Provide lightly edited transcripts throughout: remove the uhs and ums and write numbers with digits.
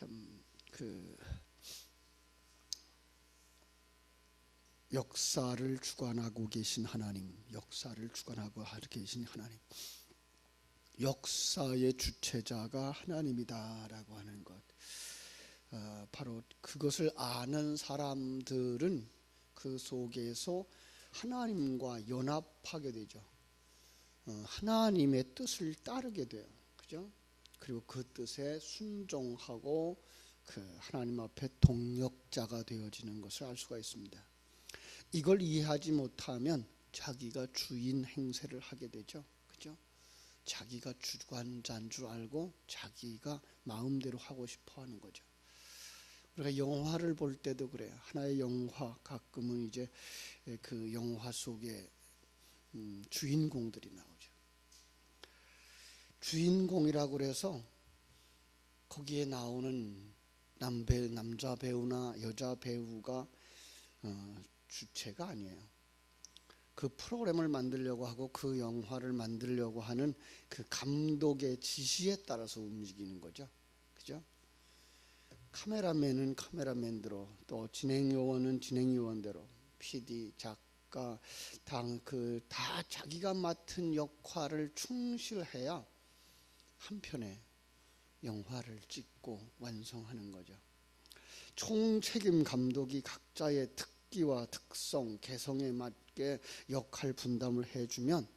참 역사를 주관하고 계신 하나님, 역사를 주관하고 계신 하나님, 역사의 주체자가 하나님이다라고 하는 것, 바로 그것을 아는 사람들은 그 속에서 하나님과 연합하게 되죠. 하나님의 뜻을 따르게 돼요. 그죠? 그리고 그 뜻에 순종하고 그 하나님 앞에 동역자가 되어지는 것을 알 수가 있습니다. 이걸 이해하지 못하면 자기가 주인 행세를 하게 되죠. 그죠? 자기가 주관자인 줄 알고 자기가 마음대로 하고 싶어 하는 거죠. 우리가 영화를 볼 때도 그래요. 하나의 영화, 가끔은 이제 그 영화 속에 주인공들이 나오죠. 주인공이라고 그래서 거기에 나오는 남자 배우나 여자 배우가 주체가 아니에요. 그 프로그램을 만들려고 하고 그 영화를 만들려고 하는 그 감독의 지시에 따라서 움직이는 거죠. 그죠? 카메라맨은 카메라맨대로, 또 진행요원은 진행요원대로, PD, 작가 다 자기가 맡은 역할을 충실해야 한 편의 영화를 찍고 완성하는 거죠. 총책임 감독이 각자의 특기와 특성, 개성에 맞게 역할 분담을 해주면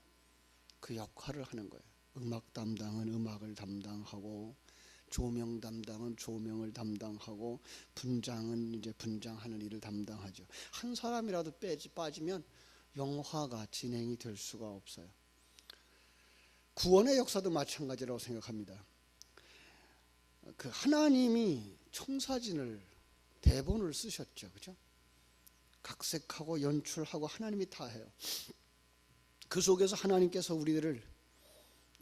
그 역할을 하는 거예요. 음악 담당은 음악을 담당하고, 조명 담당은 조명을 담당하고, 분장은 이제 분장하는 일을 담당하죠. 한 사람이라도 빠지면 영화가 진행이 될 수가 없어요. 구원의 역사도 마찬가지라고 생각합니다. 그 하나님이 청사진을, 대본을 쓰셨죠. 그죠? 각색하고 연출하고 하나님이 다 해요. 그 속에서 하나님께서 우리들을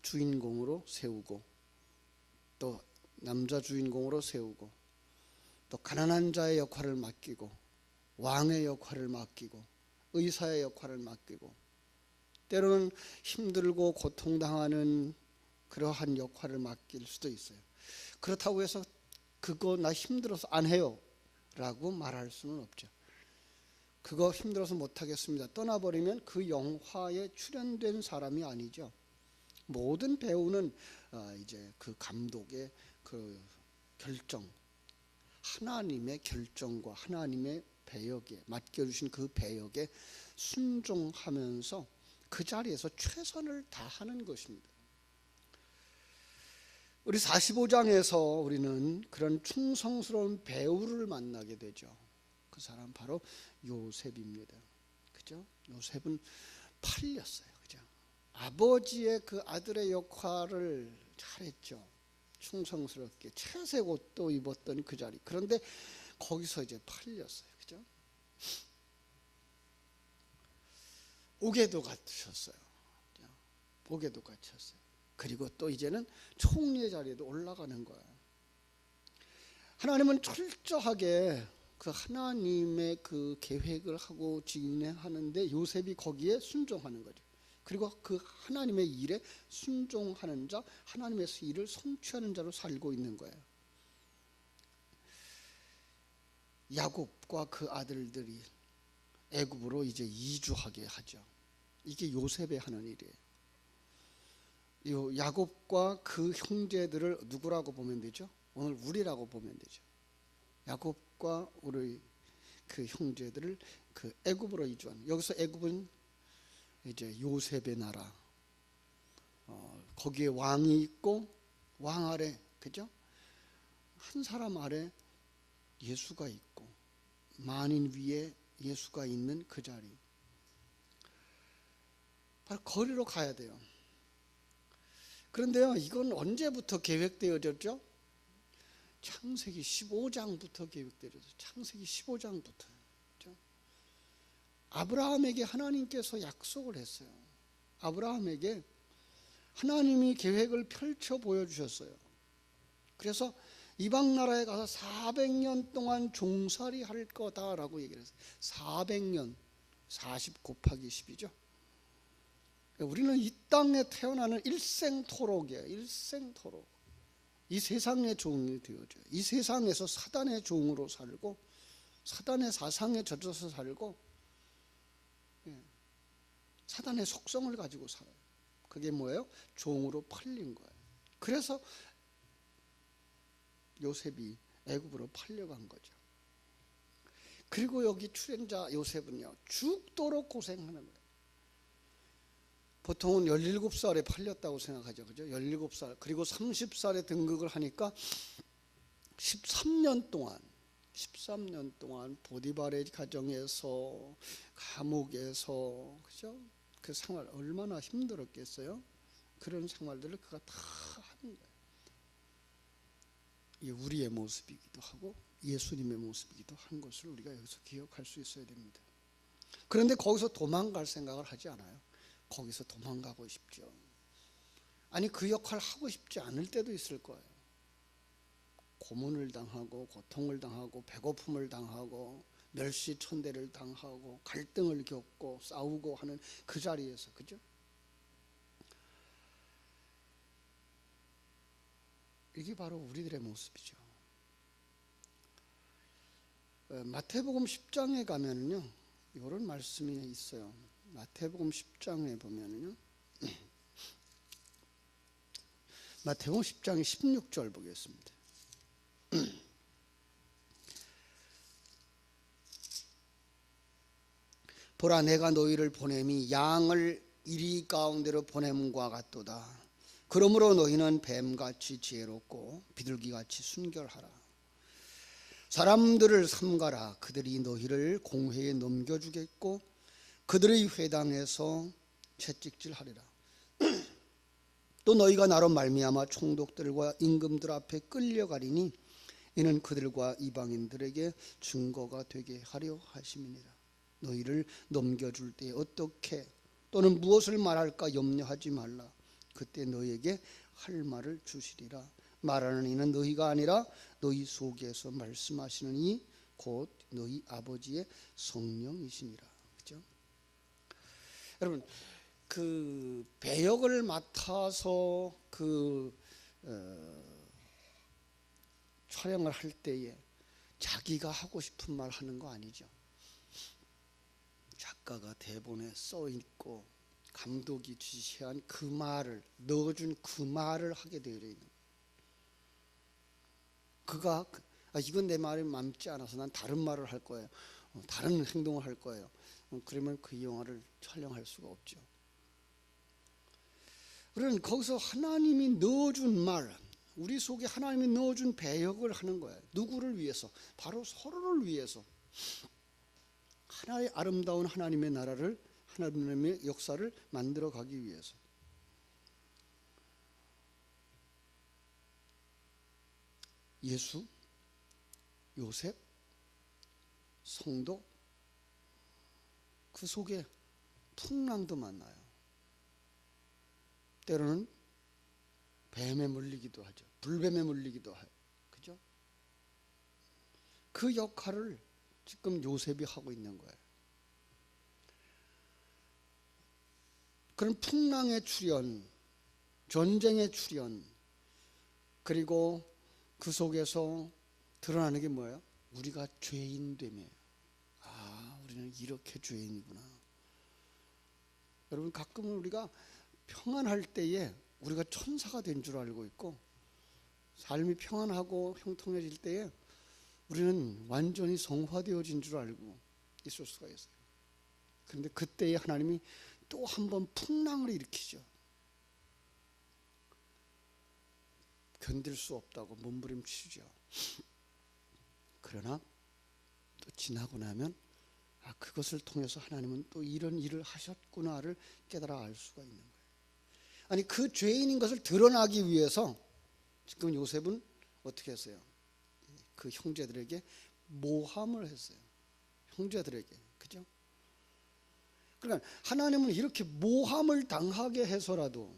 주인공으로 세우고, 또 남자 주인공으로 세우고, 또 가난한 자의 역할을 맡기고, 왕의 역할을 맡기고, 의사의 역할을 맡기고, 때로는 힘들고 고통당하는 그러한 역할을 맡길 수도 있어요. 그렇다고 해서 그거 나 힘들어서 안 해요 라고 말할 수는 없죠. 그거 힘들어서 못하겠습니다, 떠나버리면 그 영화에 출연된 사람이 아니죠. 모든 배우는 이제 그 감독의 그 결정, 하나님의 결정과 하나님의 배역에 맡겨주신 그 배역에 순종하면서 그 자리에서 최선을 다하는 것입니다. 우리 45장에서 우리는 그런 충성스러운 배우를 만나게 되죠. 그 사람 바로 요셉입니다. 그죠? 요셉은 팔렸어요. 그죠? 아버지의 그 아들의 역할을 잘했죠. 충성스럽게 채색 옷도 입었던 그 자리. 그런데 거기서 이제 팔렸어요. 그죠? 옥에도 갇혔어요. 옥에도 갇혔어요. 그리고 또 이제는 총리의 자리에도 올라가는 거예요. 하나님은 철저하게 그 하나님의 그 계획을 하고 진행하는데 요셉이 거기에 순종하는 거죠. 그리고 그 하나님의 일에 순종하는 자, 하나님의 일을 성취하는 자로 살고 있는 거예요. 야곱과 그 아들들이 애굽으로 이제 이주하게 하죠. 이게 요셉의 하는 일이에요. 이 야곱과 그 형제들을 누구라고 보면 되죠? 오늘 우리라고 보면 되죠. 야곱과 우리 그 형제들을 그 애굽으로 이주하는, 여기서 애굽은 이제 요셉의 나라, 거기에 왕이 있고 왕 아래, 그죠? 한 사람 아래 예수가 있고 만인 위에 예수가 있는 그 자리, 바로 거리로 가야 돼요. 그런데요, 이건 언제부터 계획되어졌죠? 창세기 15장부터 계획되어졌어요. 창세기 15장부터. 그렇죠? 아브라함에게 하나님께서 약속을 했어요. 아브라함에게 하나님이 계획을 펼쳐 보여주셨어요. 그래서 이방 나라에 가서 400년 동안 종살이 할 거다라고 얘기를 했어요. 400년, 40 곱하기 10이죠. 우리는 이 땅에 태어나는 일생토록이에요. 일생토록. 이 세상의 종이 되어져요. 이 세상에서 사단의 종으로 살고 사단의 사상에 젖어서 살고 사단의 속성을 가지고 살아요. 그게 뭐예요? 종으로 팔린 거예요. 그래서 요셉이 애굽으로 팔려간 거죠. 그리고 여기 출연자 요셉은요, 죽도록 고생하는 거예요. 보통은 17살에 팔렸다고 생각하죠. 그죠? 17살. 그리고 30살에 등극을 하니까 13년 동안 보디발의 가정에서, 감옥에서, 그죠? 그 생활 얼마나 힘들었겠어요? 그런 생활들을 그가 다 하는 거예요. 이 우리의 모습이기도 하고 예수님의 모습이기도 한 것을 우리가 여기서 기억할 수 있어야 됩니다. 그런데 거기서 도망갈 생각을 하지 않아요. 거기서 도망가고 싶죠. 아니, 그 역할을 하고 싶지 않을 때도 있을 거예요. 고문을 당하고 고통을 당하고 배고픔을 당하고 멸시천대를 당하고 갈등을 겪고 싸우고 하는 그 자리에서, 그죠? 이게 바로 우리들의 모습이죠. 마태복음 10장에 가면은요, 이런 말씀이 있어요. 마태복음 10장에 보면은요, 마태복음 10장 16절 보겠습니다. 보라, 내가 너희를 보냄이 양을 이리 가운데로 보냄과 같도다. 그러므로 너희는 뱀같이 지혜롭고 비둘기같이 순결하라. 사람들을 삼가라. 그들이 너희를 공회에 넘겨주겠고 그들의 회당에서 채찍질하리라. 또 너희가 나로 말미암아 총독들과 임금들 앞에 끌려가리니 이는 그들과 이방인들에게 증거가 되게 하려 하심이니라. 너희를 넘겨줄 때 어떻게 또는 무엇을 말할까 염려하지 말라. 그때 너희에게 할 말을 주시리라. 말하는 이는 너희가 아니라 너희 속에서 말씀하시는 이 곧 너희 아버지의 성령이시니라. 그죠? 여러분, 그 배역을 맡아서 촬영을 할 때에 자기가 하고 싶은 말 하는 거 아니죠. 작가가 대본에 써 있고 감독이 지시한 그 말을 넣어준 그 말을 하게 되어 있는 거예요. 그가 이건 내 말이 맞지 않아서 난 다른 말을 할 거예요. 다른 행동을 할 거예요. 그러면 그 영화를 촬영할 수가 없죠. 그러면 거기서 하나님이 넣어준 말, 우리 속에 하나님이 넣어준 배역을 하는 거예요. 누구를 위해서? 바로 서로를 위해서. 하나의 아름다운 하나님의 나라를, 하나님의 역사를 만들어 가기 위해서. 예수, 요셉, 성도, 그 속에 풍랑도 만나요. 때로는 뱀에 물리기도 하죠. 불뱀에 물리기도 해요. 그죠? 그 역할을 지금 요셉이 하고 있는 거예요. 그런 풍랑의 출현, 전쟁의 출현, 그리고 그 속에서 드러나는 게 뭐예요? 우리가 죄인됨이에요. 아, 우리는 이렇게 죄인이구나. 여러분, 가끔은 우리가 평안할 때에 우리가 천사가 된 줄 알고 있고, 삶이 평안하고 형통해질 때에 우리는 완전히 성화되어진 줄 알고 있을 수가 있어요. 그런데 그때에 하나님이 또 한 번 풍랑을 일으키죠. 견딜 수 없다고 몸부림치죠. 그러나 또 지나고 나면 그것을 통해서 하나님은 또 이런 일을 하셨구나를 깨달아 알 수가 있는 거예요. 아니, 그 죄인인 것을 드러나기 위해서 지금 요셉은 어떻게 했어요? 그 형제들에게 모함을 했어요. 형제들에게. 그죠? 그러니까 하나님은 이렇게 모함을 당하게 해서라도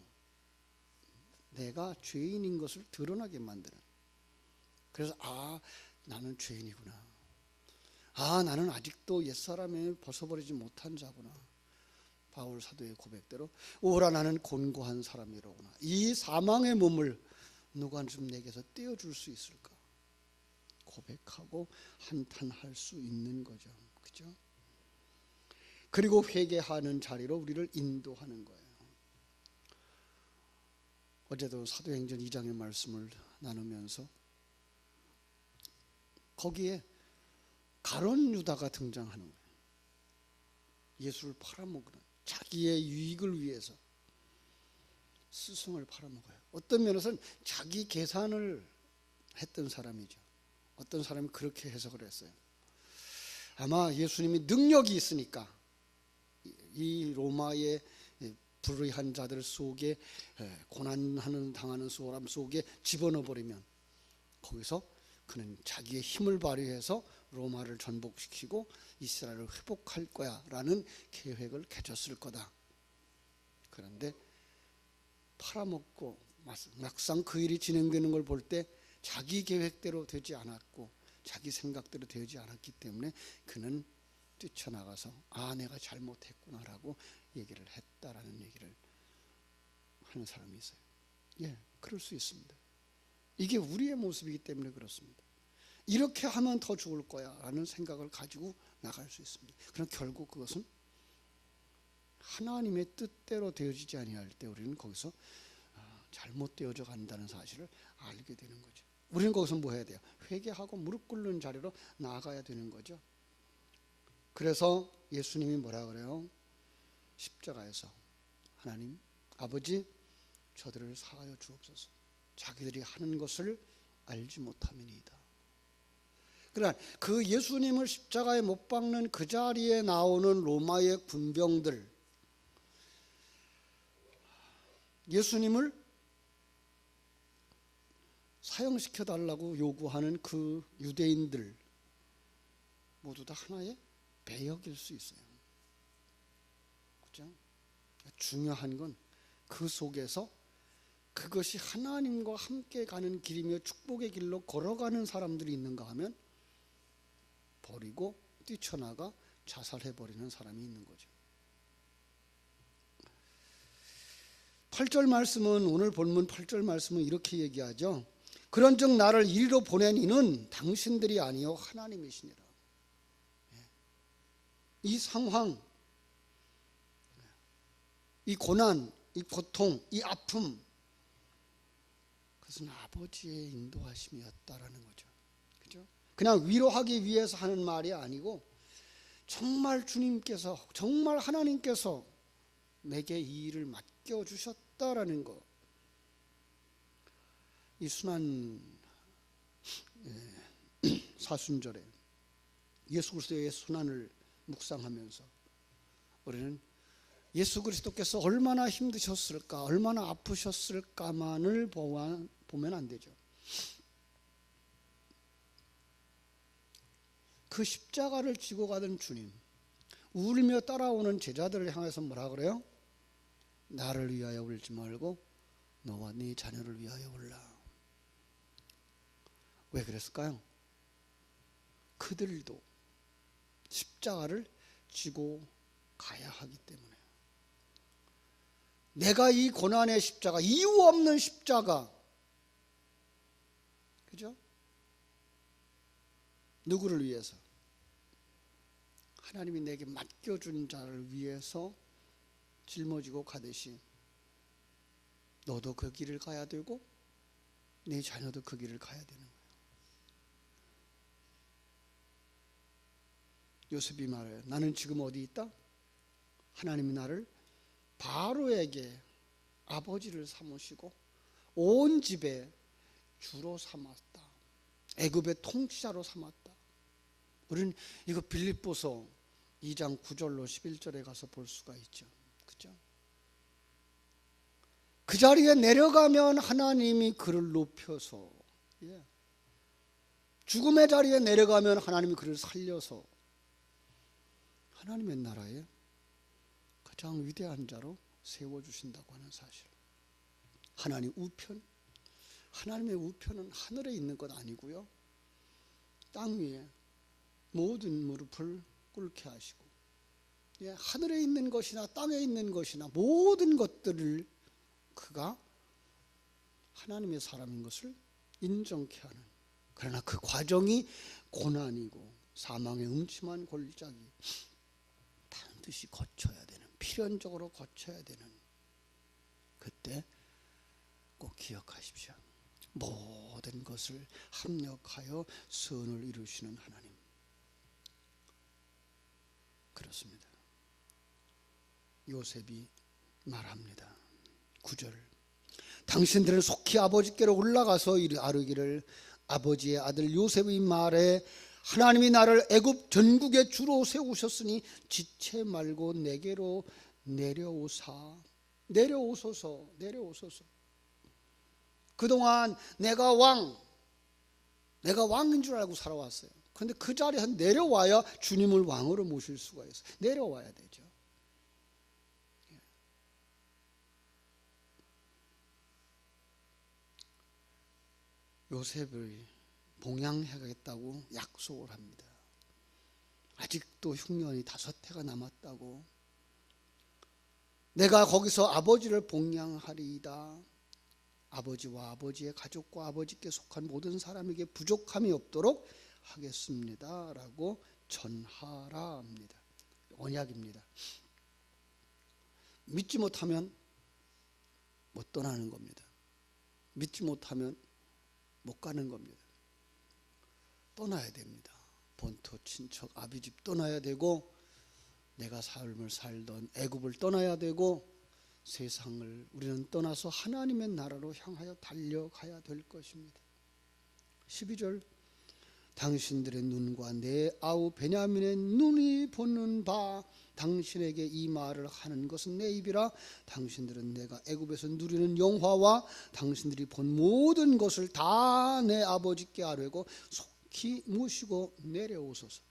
내가 죄인인 것을 드러나게 만드는. 그래서 나는 죄인이구나. 나는 아직도 옛사람에 벗어버리지 못한 자구나. 바울 사도의 고백대로 오라 나는 곤고한 사람이로구나. 이 사망의 몸을 누가 좀 내게서 떼어줄 수 있을까? 고백하고 한탄할 수 있는 거죠. 그죠? 그리고 회개하는 자리로 우리를 인도하는 거예요. 어제도 사도행전 2장의 말씀을 나누면서 거기에 가룟 유다가 등장하는 거예요. 예수를 팔아먹는, 자기의 유익을 위해서 스승을 팔아먹어요. 어떤 면에서는 자기 계산을 했던 사람이죠. 어떤 사람이 그렇게 해석을 했어요. 아마 예수님이 능력이 있으니까 이 로마의 불의한 자들 속에, 고난하는 당하는 사람 속에 집어넣어 버리면 거기서 그는 자기의 힘을 발휘해서 로마를 전복시키고 이스라엘을 회복할 거야 라는 계획을 가졌을 거다. 그런데 팔아먹고 막상 그 일이 진행되는 걸 볼 때 자기 계획대로 되지 않았고 자기 생각대로 되지 않았기 때문에 그는 뛰쳐나가서 내가 잘못했구나라고 얘기를 했다라는 얘기를 하는 사람이 있어요. 예, 그럴 수 있습니다. 이게 우리의 모습이기 때문에 그렇습니다. 이렇게 하면 더 좋을 거야 라는 생각을 가지고 나갈 수 있습니다. 그럼 결국 그것은 하나님의 뜻대로 되어지지 아니할 때 우리는 거기서 잘못되어져 간다는 사실을 알게 되는 거죠. 우리는 거기서 뭐 해야 돼요? 회개하고 무릎 꿇는 자리로 나아가야 되는 거죠. 그래서 예수님이 뭐라 그래요? 십자가에서 하나님 아버지 저들을 사하여 주옵소서. 자기들이 하는 것을 알지 못함이니이다. 그러나 그 예수님을 십자가에 못 박는 그 자리에 나오는 로마의 군병들, 예수님을 사형시켜 달라고 요구하는 그 유대인들 모두 다 하나의 배역일 수 있어요. 그렇죠? 중요한 건 그 속에서 그것이 하나님과 함께 가는 길이며 축복의 길로 걸어가는 사람들이 있는가 하면 버리고 뛰쳐나가 자살해버리는 사람이 있는 거죠. 8절 말씀은, 오늘 본문 8절 말씀은 이렇게 얘기하죠. 그런즉 나를 이리로 보낸 이는 당신들이 아니요 하나님이시니라. 이 상황, 이 고난, 이 고통, 이 아픔, 그것은 아버지의 인도하심이었다라는 거죠. 그죠? 그냥 위로하기 위해서 하는 말이 아니고 정말 주님께서, 정말 하나님께서 내게 이 일을 맡겨주셨다라는 거. 이 순환 사순절에 예수 그리스도의 순환을 묵상하면서 우리는 예수 그리스도께서 얼마나 힘드셨을까, 얼마나 아프셨을까만을 보면 안 되죠. 그 십자가를 지고 가던 주님, 울며 따라오는 제자들을 향해서 뭐라 그래요? 나를 위하여 울지 말고 너와 네 자녀를 위하여 울라. 왜 그랬을까요? 그들도 십자가를 지고 가야 하기 때문에. 내가 이 고난의 십자가, 이유 없는 십자가, 그죠? 누구를 위해서? 하나님이 내게 맡겨준 자를 위해서 짊어지고 가듯이 너도 그 길을 가야 되고 네 자녀도 그 길을 가야 되는 거예요. 요셉이 말해요. 나는 지금 어디 있다? 하나님이 나를 바로에게 아버지를 삼으시고 온 집에 주로 삼았다. 애굽의 통치자로 삼았다. 우리는 이거 빌립보서 2장 9절로 11절에 가서 볼 수가 있죠. 그죠? 그 자리에 내려가면 하나님이 그를 높여서, 죽음의 자리에 내려가면 하나님이 그를 살려서 하나님의 나라에 가장 위대한 자로 세워주신다고 하는 사실. 하나님 우편, 하나님의 우편은 하늘에 있는 것 아니고요, 땅 위에 모든 무릎을 꿇게 하시고, 하늘에 있는 것이나 땅에 있는 것이나 모든 것들을 그가 하나님의 사람인 것을 인정케 하는, 그러나 그 과정이 고난이고 사망의 음침한 골짜기 반드시 거쳐야 되는, 필연적으로 거쳐야 되는, 그때 꼭 기억하십시오. 모든 것을 합력하여 선을 이루시는 하나님. 그렇습니다. 요셉이 말합니다. 9절, 당신들은 속히 아버지께로 올라가서 아르기를, 아버지의 아들 요셉의 말에 하나님이 나를 애굽 전국의 주로 세우셨으니 지체 말고 내게로 내려오소서. 그동안 내가 왕인 줄 알고 살아왔어요. 그런데 그 자리에서 내려와야 주님을 왕으로 모실 수가 있어요. 내려와야 되죠. 요셉을 봉양하겠다고 약속을 합니다. 아직도 흉년이 5해가 남았다고. 내가 거기서 아버지를 봉양하리이다. 아버지와 아버지의 가족과 아버지께 속한 모든 사람에게 부족함이 없도록 하겠습니다 라고 전하라 합니다. 언약입니다. 믿지 못하면 못 떠나는 겁니다. 믿지 못하면 못 가는 겁니다. 떠나야 됩니다. 본토 친척 아비집 떠나야 되고, 내가 삶을 살던 애굽을 떠나야 되고, 세상을 우리는 떠나서 하나님의 나라로 향하여 달려가야 될 것입니다. 12절, 당신들의 눈과 내 아우 베냐민의 눈이 보는 바 당신에게 이 말을 하는 것은 내 입이라. 당신들은 내가 애굽에서 누리는 영화와 당신들이 본 모든 것을 다 내 아버지께 아뢰고 속히 모시고 내려오소서.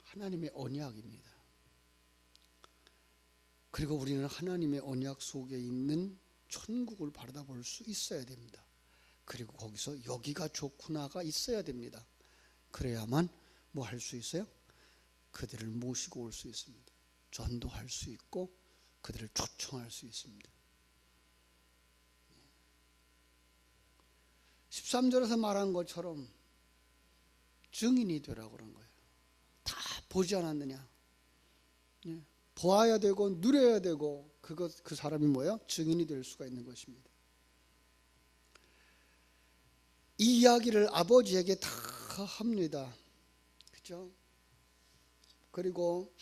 하나님의 언약입니다. 그리고 우리는 하나님의 언약 속에 있는 천국을 바라볼 수 있어야 됩니다. 그리고 거기서 여기가 좋구나가 있어야 됩니다. 그래야만 뭐 할 수 있어요? 그들을 모시고 올 수 있습니다. 전도할 수 있고 그들을 초청할 수 있습니다. 13절에서 말한 것처럼 증인이 되라고 그런 거예요. 다 보지 않았느냐? 보아야 되고 누려야 되고, 그 사람이 뭐예요? 증인이 될 수가 있는 것입니다. 이 이야기를 아버지에게 다 합니다. 그죠? 그리고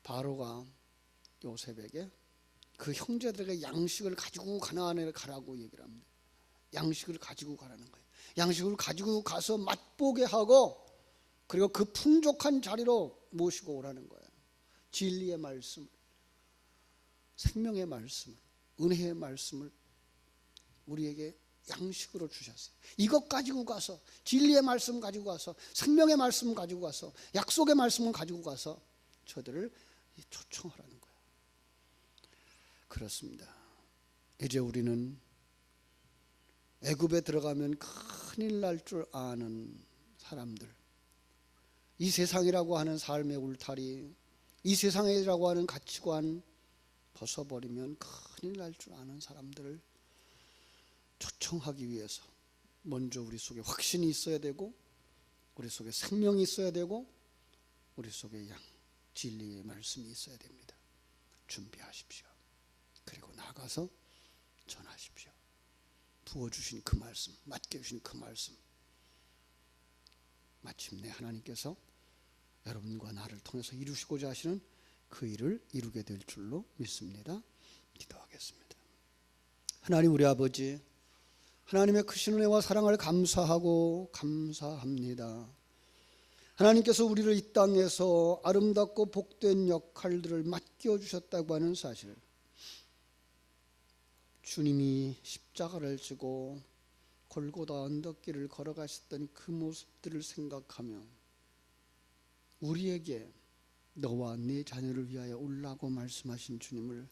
바로가 요셉에게 그 형제들에게 양식을 가지고 가나안에 가라고 얘기를 합니다. 양식을 가지고 가라는 거예요. 양식을 가지고 가서 맛보게 하고, 그리고 그 풍족한 자리로 모시고 오라는 거예요. 진리의 말씀을, 생명의 말씀을, 은혜의 말씀을 우리에게 양식으로 주셨어요. 이것 가지고 가서, 진리의 말씀 가지고 가서, 생명의 말씀 가지고 가서, 약속의 말씀을 가지고 가서 저들을 초청하라는 거예요. 그렇습니다. 이제 우리는 애굽에 들어가면 큰일 날 줄 아는 사람들, 이 세상이라고 하는 삶의 울타리, 이 세상이라고 하는 가치관 벗어버리면 큰일 날 줄 아는 사람들을 초청하기 위해서 먼저 우리 속에 확신이 있어야 되고, 우리 속에 생명이 있어야 되고, 우리 속에 진리의 말씀이 있어야 됩니다. 준비하십시오. 그리고 나가서 전하십시오. 부어주신 그 말씀, 맡겨주신 그 말씀, 마침내 하나님께서 여러분과 나를 통해서 이루시고자 하시는 그 일을 이루게 될 줄로 믿습니다. 기도하겠습니다. 하나님 우리 아버지, 하나님의 크신 은혜와 사랑을 감사하고 감사합니다. 하나님께서 우리를 이 땅에서 아름답고 복된 역할들을 맡겨주셨다고 하는 사실, 주님이 십자가를 지고 골고다 언덕길을 걸어가셨던 그 모습들을 생각하며 우리에게 너와 네 자녀를 위하여 올라고 말씀하신 주님을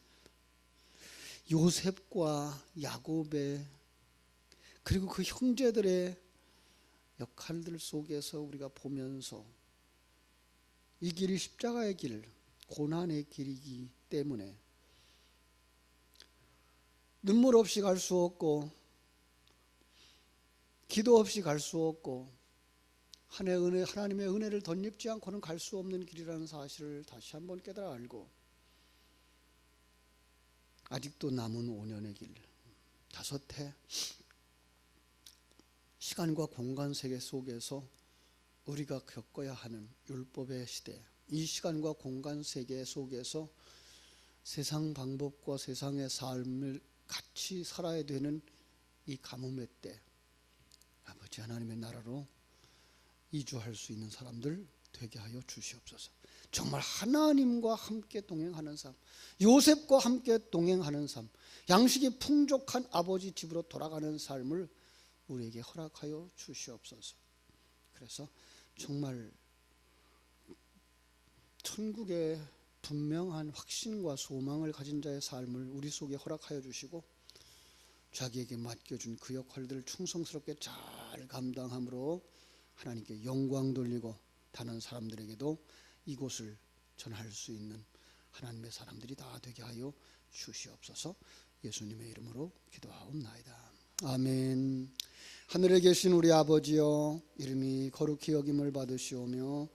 요셉과 야곱의, 그리고 그 형제들의 역할들 속에서 우리가 보면서 이 길이 십자가의 길, 고난의 길이기 때문에 눈물 없이 갈 수 없고 기도 없이 갈 수 없고 하나님의 은혜를 덧입지 않고는 갈 수 없는 길이라는 사실을 다시 한번 깨달아 알고 아직도 남은 5년의 길, 5해 시간과 공간 세계 속에서 우리가 겪어야 하는 율법의 시대, 이 시간과 공간 세계 속에서 세상 방법과 세상의 삶을 같이 살아야 되는 이 가뭄의 때, 아버지 하나님의 나라로 이주할 수 있는 사람들 되게 하여 주시옵소서. 정말 하나님과 함께 동행하는 삶, 요셉과 함께 동행하는 삶, 양식이 풍족한 아버지 집으로 돌아가는 삶을 우리에게 허락하여 주시옵소서. 그래서 정말 천국의 분명한 확신과 소망을 가진 자의 삶을 우리 속에 허락하여 주시고 자기에게 맡겨준 그 역할들을 충성스럽게 잘 감당함으로 하나님께 영광 돌리고 다른 사람들에게도 이곳을 전할 수 있는 하나님의 사람들이 다 되게 하여 주시옵소서. 예수님의 이름으로 기도하옵나이다. 아멘. 하늘에 계신 우리 아버지여, 이름이 거룩히 여김을 받으시오며